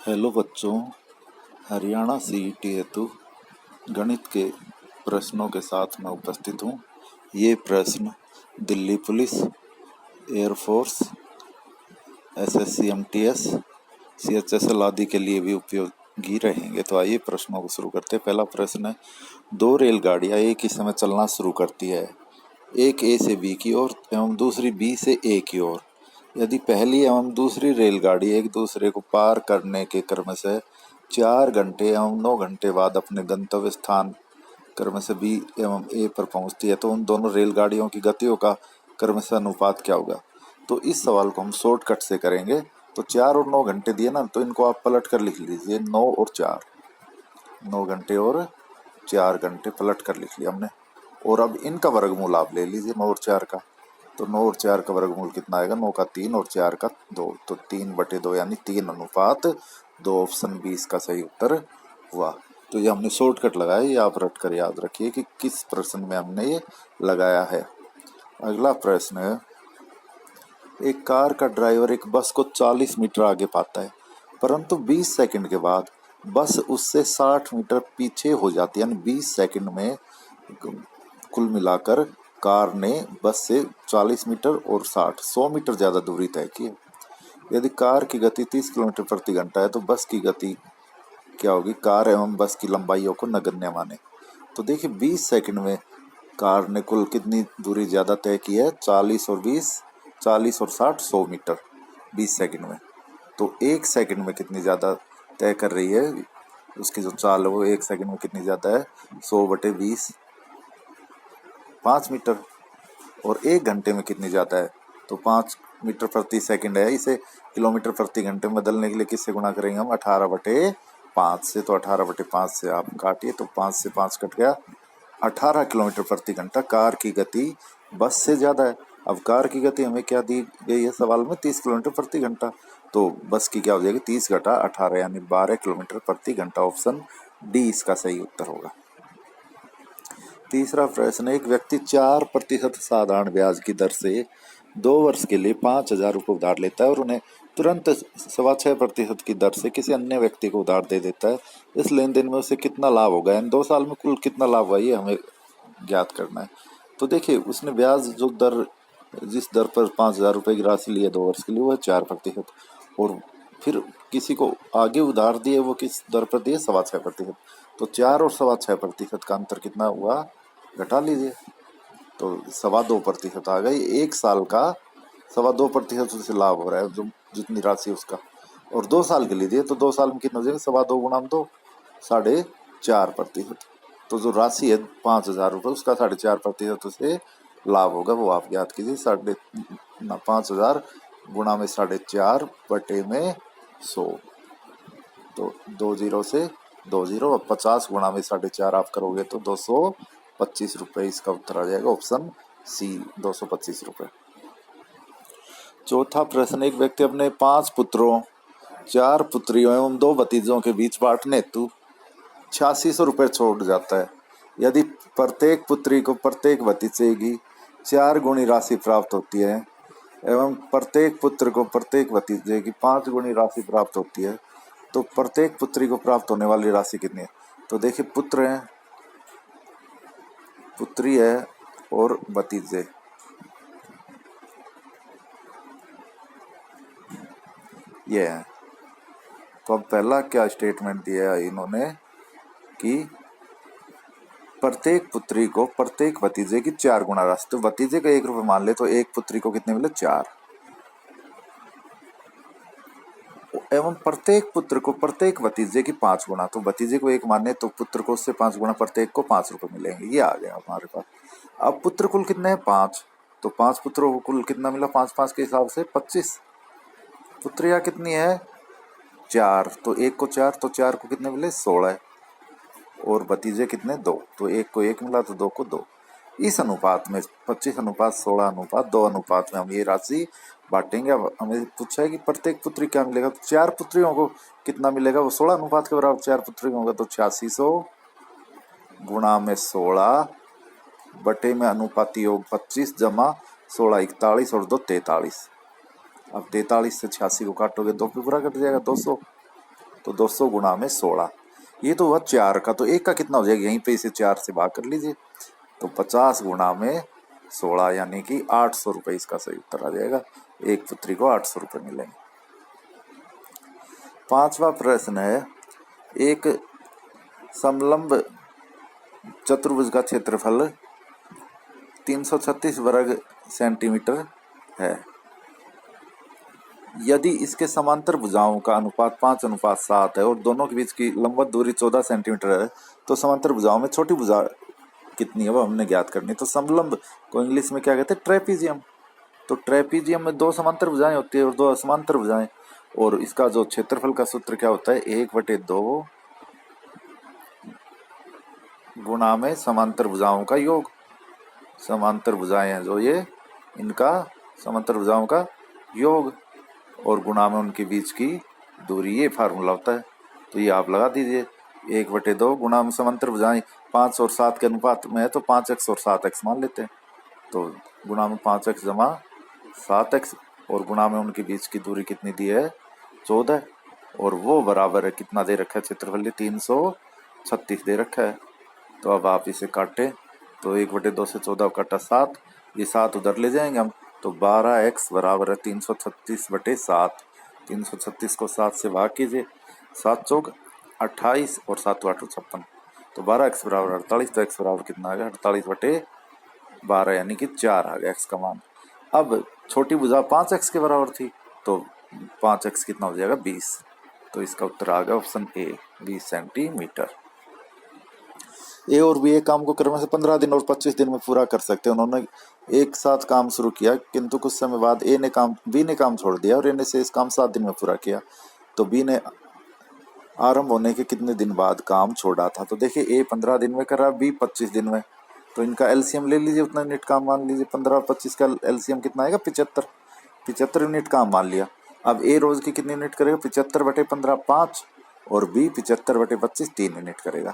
Hello बच्चों, Haryana CET हेतु गणित के प्रश्नों के साथ मैं उपस्थित हूँ। ये प्रश्न Delhi police, air force, SSC, MTS, CHSL आदि के लिए भी उपयोगी रहेंगे। तो आइए प्रश्नों को शुरू करते हैं। पहला प्रश्न है, दो रेलगाड़ियाँ एक ही समय चलना शुरू करती है, एक ए से बी की ओर एवं दूसरी बी से ए की ओर। यदि पहली एवं दूसरी रेलगाड़ी एक दूसरे को पार करने के क्रमशः 4 घंटे एवं 9 घंटे बाद अपने गंतव्य स्थान क्रमशः बी एवं ए पर पहुंचती है, तो उन दोनों रेलगाड़ियों की गतियों का क्रमशः अनुपात क्या होगा। तो इस सवाल को हम शॉर्टकट से करेंगे। तो 4 और 9 घंटे दिए ना, तो इनको आप पलट कर लिख लीजिए। 9 और 4, 9 घंटे और 4 घंटे पलट कर लिख लिया हमने। और अब इनका वर्गमूल आप ले लीजिए 9 और 4 का। तो 9 और 4 का वर्गमूल कितना आएगा? 9 का 3 और 4 का 2, तो 3/2 यानी 3:2। ऑप्शन 20 का सही उत्तर हुआ। तो ये हमने शॉर्टकट लगाया, ये आप रट कर याद रखिए कि किस प्रश्न में हमने ये लगाया है। अगला प्रश्न है, एक कार का ड्राइवर एक बस को 40 मीटर आगे पाता है, परंतु 20 सेकंड के बाद बस उससे 60 मीटर पीछे हो जाती है। यानी 20 सेकंड में कुल मिलाकर कार ने बस से 40 मीटर और 100 मीटर ज़्यादा दूरी तय की है। यदि कार की गति 30 किलोमीटर प्रति घंटा है, तो बस की गति क्या होगी? कार एवं बस की लंबाइयों को नगण्य माने। तो देखिए 20 सेकंड में कार ने कुल कितनी दूरी ज़्यादा तय की है? 40 और 20, 40 और 60, 100 मीटर 20 सेकंड में। तो 1 सेकंड में कितनी ज़्यादा तय कर रही है? उसकी जो चाल है वो 1 सेकंड में कितनी ज़्यादा है? 100/20, 5 मीटर। और 1 घंटे में कितनी ज़्यादा है? तो 5 मीटर प्रति सेकंड है। इसे किलोमीटर प्रति घंटे में बदलने के लिए किससे गुणा करेंगे हम? 18/5 से। तो 18/5 से आप काटिए, तो 5 से 5 कट गया, 18 किलोमीटर प्रति घंटा कार की गति बस से ज़्यादा है। अब कार की गति हमें क्या दी गई है सवाल में? 30 किलोमीटर प्रति घंटा। तो बस की क्या हो जाएगी? 30 घटा 18 यानी 12 किलोमीटर प्रति घंटा। ऑप्शन डी इसका सही उत्तर होगा। तीसरा प्रश्न, एक व्यक्ति 4% साधारण ब्याज की दर से 2 वर्ष के लिए 5,000 रुपये उधार लेता है और उन्हें तुरंत 6.25% की दर से किसी अन्य व्यक्ति को उधार दे देता है। इस लेन देन में उसे कितना लाभ होगा? इन 2 साल में कुल कितना लाभ हुआ, ये हमें ज्ञात करना है। तो देखिए उसने ब्याज जो दर, जिस दर पर 5,000 रुपये की राशि ली है 2 वर्ष के लिए, वो है 4%। और फिर किसी को आगे उधार दिए, वो किस दर पर दिए? 6.25%। तो 4 और 6.25% का अंतर कितना हुआ? घटा लीजिए, तो 2.25% आ गई। 1 साल का 2.25% से लाभ हो रहा है, जो जितनी राशि उसका। और 2 साल के लिए दिए, तो 2 साल में कितना हो जाएगा? 2.25 गुणा 2, 4.5%। तो जो राशि है 5,000 रुपये, उसका 4.5% से लाभ होगा, वो आप याद कीजिए। 5,000 गुणा में 4.5/100, तो 20 से 20। अब 50 गुणा में 4.5 आप करोगे तो 225 रुपये इसका उत्तर आ जाएगा। ऑप्शन सी, 225 रुपये। चौथा प्रश्न, एक व्यक्ति अपने 5 पुत्रों, 4 पुत्रियों एवं 2 भतीजों के बीच बांटने हेतु 8600 रुपये छोड़ जाता है। यदि प्रत्येक पुत्री को प्रत्येक भतीजे की 4 गुणी राशि प्राप्त होती है एवं प्रत्येक पुत्र को प्रत्येक भतीजे की 5 गुणी राशि प्राप्त होती है, तो प्रत्येक पुत्री को प्राप्त होने वाली राशि कितनी है? तो देखिए पुत्र है, पुत्री है और भतीजे, ये है। तो अब पहला क्या स्टेटमेंट दिया है इन्होंने कि प्रत्येक पुत्री को प्रत्येक भतीजे की 4 गुना राशि। तो भतीजे को 1 रुपये मान ले, तो एक पुत्री को कितने मिले? 4। एवं प्रत्येक पुत्र को प्रत्येक भतीजे की 5 गुना। तो भतीजे को 1 माने, तो पुत्र को उससे 5 गुना, प्रत्येक को 5 रुपये मिलेंगे। ये आ गया हमारे पास। अब पुत्र कुल कितने हैं? 5। तो 5 पुत्रों को कुल कितना मिला? 5-5 के हिसाब से 25। पुत्रियां कितनी है? 4। तो 1 को 4, तो 4 को कितने मिले? 16। और भतीजे कितने? 2। तो 1 को 1 मिला, तो 2 को 2। इस अनुपात में 25:16:2 अनुपात में हम ये राशि बांटेंगे। अब हमें पूछा है कि प्रत्येक पुत्री क्या मिलेगा, तो 4 पुत्रियों को कितना मिलेगा? वो 16 अनुपात के बराबर 4 पुत्रियों होगा, तो 8600 गुणा में 16 बटे में अनुपाती योग 25 जमा 16 41 और 2 43। अब 43 से 86 को काटोगे 2 पे पूरा कट जाएगा 200। तो 200 गुणा में 16। ये तो हुआ 4 का, तो 1 का कितना हो जाएगा, यहीं पे इसे 4 से भाग कर लीजिए। तो 50 गुणा में 16 यानी कि 800 रुपये इसका सही उत्तर आ जाएगा। एक पुत्री को 800 रुपये मिलेंगे। 5वां प्रश्न है, एक समलंब चतुर्भुज का क्षेत्रफल 336 वर्ग सेंटीमीटर है। यदि इसके समांतर भुजाओं का अनुपात 5:7 है और दोनों के बीच की लंबवत दूरी 14 सेंटीमीटर है, तो समांतर भुजाओं में छोटी भुजा कितनी है वो हमने ज्ञात करनी। तो समलंब को इंग्लिश में क्या कहते हैं, ट्रेपीजियम। तो ट्रेपीजियम में 2 समांतर भुजाएं होती है और 2 असमांतर भुजाएं, और इसका जो क्षेत्रफल का सूत्र क्या होता है, 1/2 गुणा में समांतर भुजाओं का योग। समांतर भुजाएं हैं जो ये, इनका समांतर भुजाओं का योग और गुणा में उनके बीच की दूरी, ये फार्मूला होता है। तो ये आप लगा दीजिए, 1/2 गुणा में समांतर भुजाएं 5 और 7 के अनुपात में है, तो 5x और 7x मान लेते हैं। तो गुणा में 5x जमा 7x और गुणा में उनके बीच की दूरी कितनी दी है, 14, और वो बराबर है कितना दे रखा है क्षेत्रफल, 336 दे रखा है। तो अब आप इसे काटें, तो 1/2 से 14 काटा 7, ये 7 उधर ले जाएंगे हम, तो 12x बराबर है 336/7। 336 को 7 से भाग कीजिए, 7 चौक 28 और 7 8 56, तो 12x बराबर 48। तो x बराबर कितना आ गया, 48/12 यानी कि 4 आ गया x का मान। अब छोटी भुजा 5x के बराबर थी, तो 5x कितना हो जाएगा, 20। तो इसका उत्तर आ गया ऑप्शन ए, 20 सेंटीमीटर। ए और बी एक काम को क्रम से 15 दिन और 25 दिन में पूरा कर सकते हैं। उन्होंने एक साथ काम शुरू किया, किंतु कुछ समय बाद बी ने काम छोड़ दिया और ए ने से इस काम 7 दिन में पूरा किया। तो बी ने आरंभ होने के कितने दिन बाद काम छोड़ा था। तो देखिए, ए 15 दिन में कर रहा, बी 25 दिन में, तो इनका एलसीएम ले लीजिए, उतना यूनिट काम मान लीजिए। 15 और 25 का एलसीएम कितना आएगा, 75 यूनिट काम मान लिया। अब ए रोज की कितनी यूनिट करेगा, 75/15 5, और बी 75/25 3 यूनिट करेगा।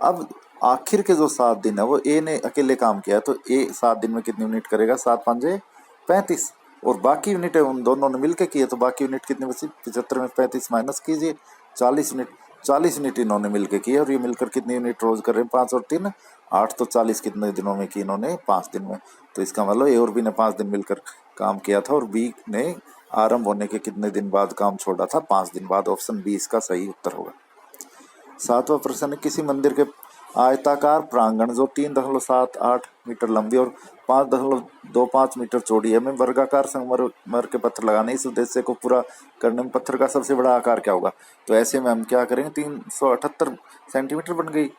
अब आखिर के जो 7 दिन है वो ए ने अकेले काम किया, तो ए 7 दिन में कितनी यूनिट करेगा, 7 5 35, और बाकी यूनिट है उन दोनों ने मिलकर की है, तो बाकी यूनिट कितनी बची, 75 में 35 माइनस कीजिए, 40 यूनिट। 40 यूनिट इन्होंने मिलकर की है, और ये मिलकर कितनी यूनिट रोज कर रहे हैं, 5 और 3 8, तो 40 कितने दिनों में की इन्होंने, 5 दिन में। तो इसका मतलब ए और बी ने 5 दिन मिलकर काम किया था, और बी ने आरंभ होने के कितने दिन बाद काम छोड़ा था, 5 दिन बाद। ऑप्शन बी इसका सही उत्तर होगा। 7वां प्रश्न है, किसी मंदिर के आयताकार प्रांगण जो 3.78 मीटर लंबी और 5.25 मीटर चौड़ी है में वर्गाकार संगमरमर के पत्थर लगाने, इस उद्देश्य को पूरा करने में पत्थर का सबसे बड़ा आकार क्या होगा। तो ऐसे में हम क्या करेंगे, 378 सेंटीमीटर बन गई,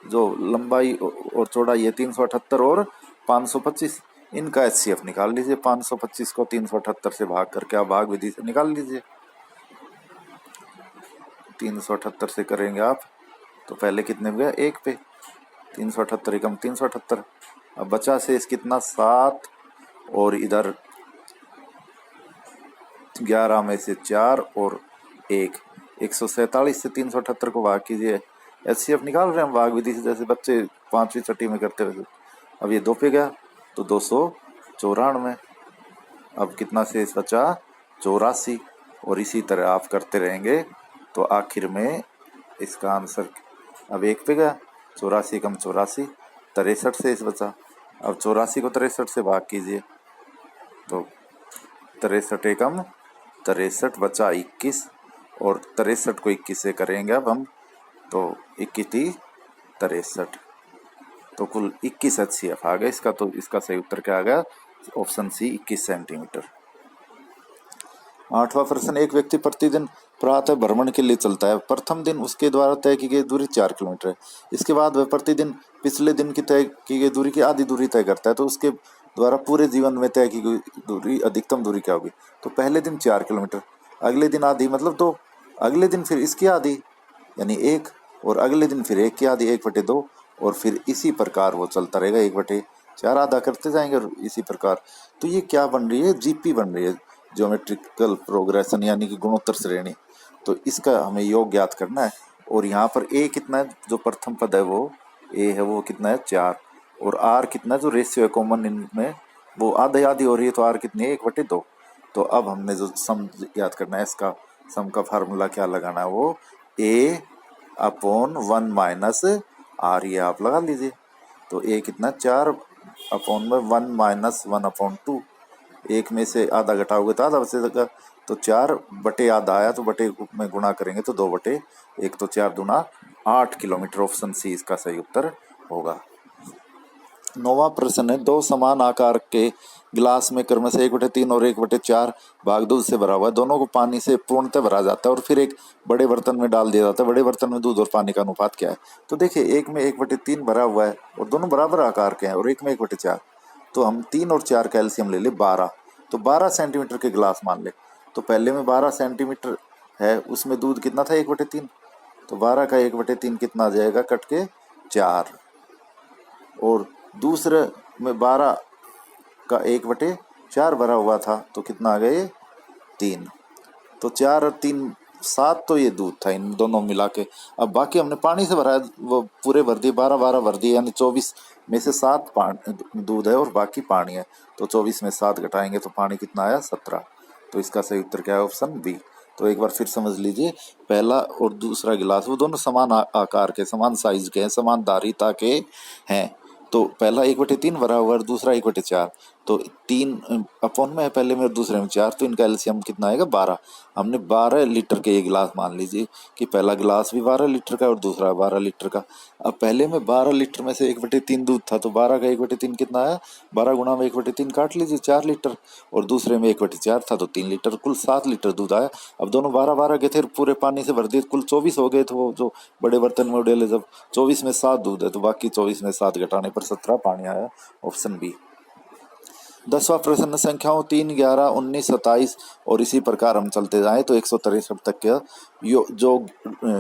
जो लंबाई और चौड़ाई है 378 और 525, इनका एचसीएफ निकाल लीजिए। 525 को 378 से भाग करके आप भाग विधि से निकाल लीजिए। 378 से करेंगे आप, तो पहले कितने में गया, 1 पे, 378 एकम 378। अब बचा शेष कितना, 7, और इधर 11 में से 4 और 1, 147 से 378 को भाग कीजिए। एचसीएफ निकाल रहे हैं हम भाग विधि से, जैसे बच्चे 5वीं छठी में करते हुए। अब ये 2 पे गया, तो 294। अब कितना शेष बचा, 84, और इसी तरह आप करते रहेंगे, तो आखिर में इसका आंसर, अब 1 पे गया, 84 कम 84, 63 शेष बचा। अब 84 को 63 से भाग कीजिए, तो 63 एकम 63 बचा 21, और 63 को 21 से करेंगे अब हम, तो 21 63, तो कुल 21 एचसीएफ आ गया इसका। तो इसका सही उत्तर क्या आ गया, ऑप्शन सी, 21 सेंटीमीटर। 8वां प्रश्न, एक व्यक्ति प्रतिदिन प्रातः भ्रमण के लिए चलता है। प्रथम दिन उसके द्वारा तय की गई दूरी 4 किलोमीटर है। इसके बाद वह प्रतिदिन पिछले दिन की तय की गई दूरी की आधी दूरी तय करता है, तो उसके द्वारा पूरे जीवन में तय की गई दूरी, अधिकतम दूरी क्या होगी। तो पहले दिन 4 किलोमीटर, अगले दिन आधी मतलब 2, अगले दिन फिर इसकी आधी यानी 1, और अगले दिन फिर 1 की आधी 1/2, और फिर इसी प्रकार वो चलता रहेगा, 1/4 आधा करते जाएंगे, और इसी प्रकार। तो ये क्या बन रही है, जीपी बन रही है, ज्योमेट्रिकल प्रोग्रेशन, यानी कि गुणोत्तर श्रेणी। तो इसका हमें योग ज्ञात करना है, और यहाँ पर ए कितना है, जो प्रथम पद है वो ए है, वो कितना है 4, और आर कितना है, जो रेशियो है कॉमन इनमें, वो आधी आधी हो रही है, तो आर कितनी है, 1/2। तो अब हमने जो सम याद करना है, इसका सम का फार्मूला क्या लगाना है, वो ए अपॉन 1 माइनस आर, ये आप लगा लीजिए। तो ए कितना 4 अपॉन में 1 माइनस 1 अपॉन 2, एक में से आधा घटाओगे तो आधा बचेगा, तो 4 बटे आधा आया तो बटे में गुणा करेंगे तो 2 बटे 1, तो 4 दूना 8 किलोमीटर। ऑप्शन सी इसका सही उत्तर होगा। 9वां प्रश्न है, दो समान आकार के गिलास में क्रम से 1/3 और 1/4 भाग दूध से भरा हुआ है। दोनों को पानी से पूर्णतः भरा जाता है और फिर एक बड़े बर्तन में डाल दिया जाता है। बड़े बर्तन में दूध और पानी का अनुपात क्या है? तो देखिए, एक में 1/3 भरा हुआ है और दोनों बराबर आकार के हैं, और एक में 1/4, तो हम 3 और 4 कैल्शियम ले ले 12, तो 12 सेंटीमीटर के गिलास मान ले। तो पहले में 12 सेंटीमीटर है, उसमें दूध कितना था 1/3, तो 12 का 1/3 कितना आ जाएगा, कट के 4, और दूसरे में 12 का 1/4 भरा हुआ था, तो कितना आ गए 3, तो 4 और 3 7, तो ये दूध था इन दोनों मिला के। अब बाकी हमने पानी से भरा है, वो पूरे भर दिए, 12 भर दिए, यानी 24 में से 7 दूध है और बाकी पानी है, तो 24 में 7 घटाएंगे तो पानी कितना आया 17, तो इसका सही उत्तर क्या है? Option B. तो एक बार फिर समझ लीजिए, पहला और दूसरा गिलास वो दोनों समान आकार के, समान साइज के हैं, समान धारिता के हैं। तो पहला 1/3 भरा हुआ और दूसरा 1/4, तो 3 अपॉन में है पहले में और दूसरे में 4, तो इनका एलसीएम कितना आएगा 12। हमने 12 लीटर के ये गिलास मान लीजिए कि पहला गिलास भी 12 लीटर का और दूसरा 12 लीटर का। अब पहले में 12 लीटर में से 1/3 दूध था, तो 12 का 1/3 कितना आया, 12 गुणा में 1/3 काट लीजिए 4 लीटर, और दूसरे में 1/4 था तो 3 लीटर, कुल 7 लीटर दूध आया। अब दोनों 12 के थे, पूरे पानी से भर दिए, कुल 24 हो गए, तो वो जो बड़े बर्तन में उड़ेले, जब 24 में 7 दूध है तो बाकी 24 में 7 घटाने पर 17 पानी आया। Option B. 10वां प्रश्न, संख्याओं 3, 11, 19, 27 और इसी प्रकार हम चलते जाएं तो 163 तक के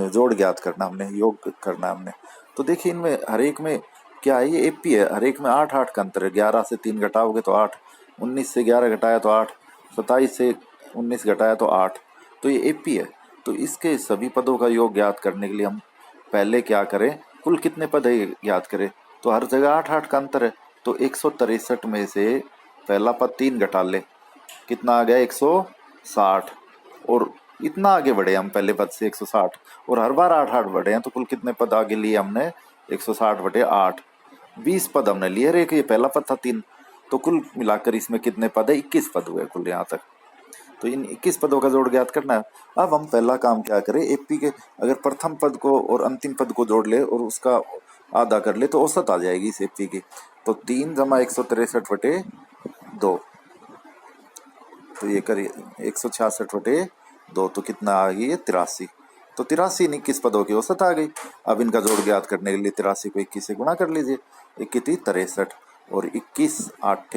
जोड़ ज्ञात करना हमने, योग करना हमने। तो देखिए, इनमें हर एक में क्या है, ये एपी है, हर एक में 8-8 का अंतर है। 11 से 3 घटाओगे तो 8, 19 से 11 घटाया तो 8, 27 से 19 घटाया तो 8, तो ये एपी है। तो इसके सभी पदों का योग ज्ञात करने के लिए हम पहले क्या करें, कुल कितने पद है ज्ञात करें। तो हर जगह 8-8 का अंतर है, तो 163 में से पहला पद 3 घटा ले, कितना आ गया 160, और इतना आगे बढ़े हम पहले पद से 160, और हर बार 8-8 बढ़े हैं, तो कुल कितने पद आगे लिए हमने 160/8, 20 पद हमने लिए। एक ये पहला पद था 3, तो कुल मिलाकर इसमें कितने पद है, 21 पद हुए कुल यहाँ तक। तो इन 21 पदों का जोड़ ज्ञात करना है। अब हम पहला काम क्या करें, एपी के अगर प्रथम पद को और अंतिम पद को जोड़ ले और उसका आधा कर ले तो औसत आ जाएगी इस एपी की। तो 3 जमा 163/2, तो ये करिए 166/2, तो कितना आ गई है 83, तो 83 21 पदों की औसत आ गई। अब इनका जोड़ ज्ञात करने के लिए 83 को 21 से गुणा कर लीजिए, 21 63, और 21 8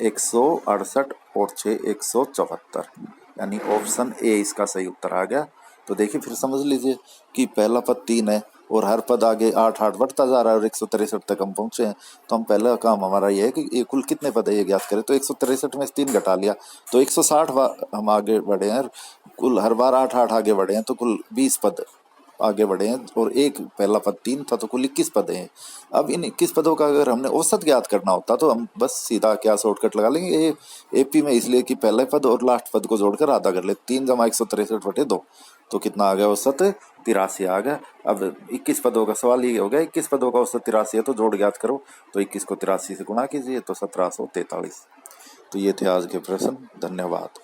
168 और 6 174, यानी ऑप्शन ए इसका सही उत्तर आ गया। तो देखिए, फिर समझ लीजिए कि पहला पद 3 है और हर पद आगे 8-8 बढ़ता जा रहा है और 163 तक हम पहुंचे हैं। तो हम पहला काम हमारा ये है कि ये कुल कितने पद है ये ज्ञात करें। तो 163 में से 3 घटा लिया, तो 160 हम आगे बढ़े हैं, कुल हर बार 8-8 आगे बढ़े हैं, तो कुल 20 पद आगे बढ़े हैं, और एक पहला पद 3 था, तो कुल 21 पद हैं। अब इन 21 पदों का अगर हमने औसत ज्ञात करना होता तो हम बस सीधा क्या शॉर्टकट लगा लेंगे, ये एपी में इसलिए कि पहले पद और लास्ट पद को जोड़कर आधा कर ले, 3 जमा 163/2, तो कितना आ गया औसत 83 आ गया। अब 21 पदों का सवाल ये हो गया, 21 पदों का औसत 83 है, तो जोड़ ज्ञात करो, तो 21 को 83 से गुणा कीजिए तो 1743। तो ये थे आज के प्रश्न। धन्यवाद।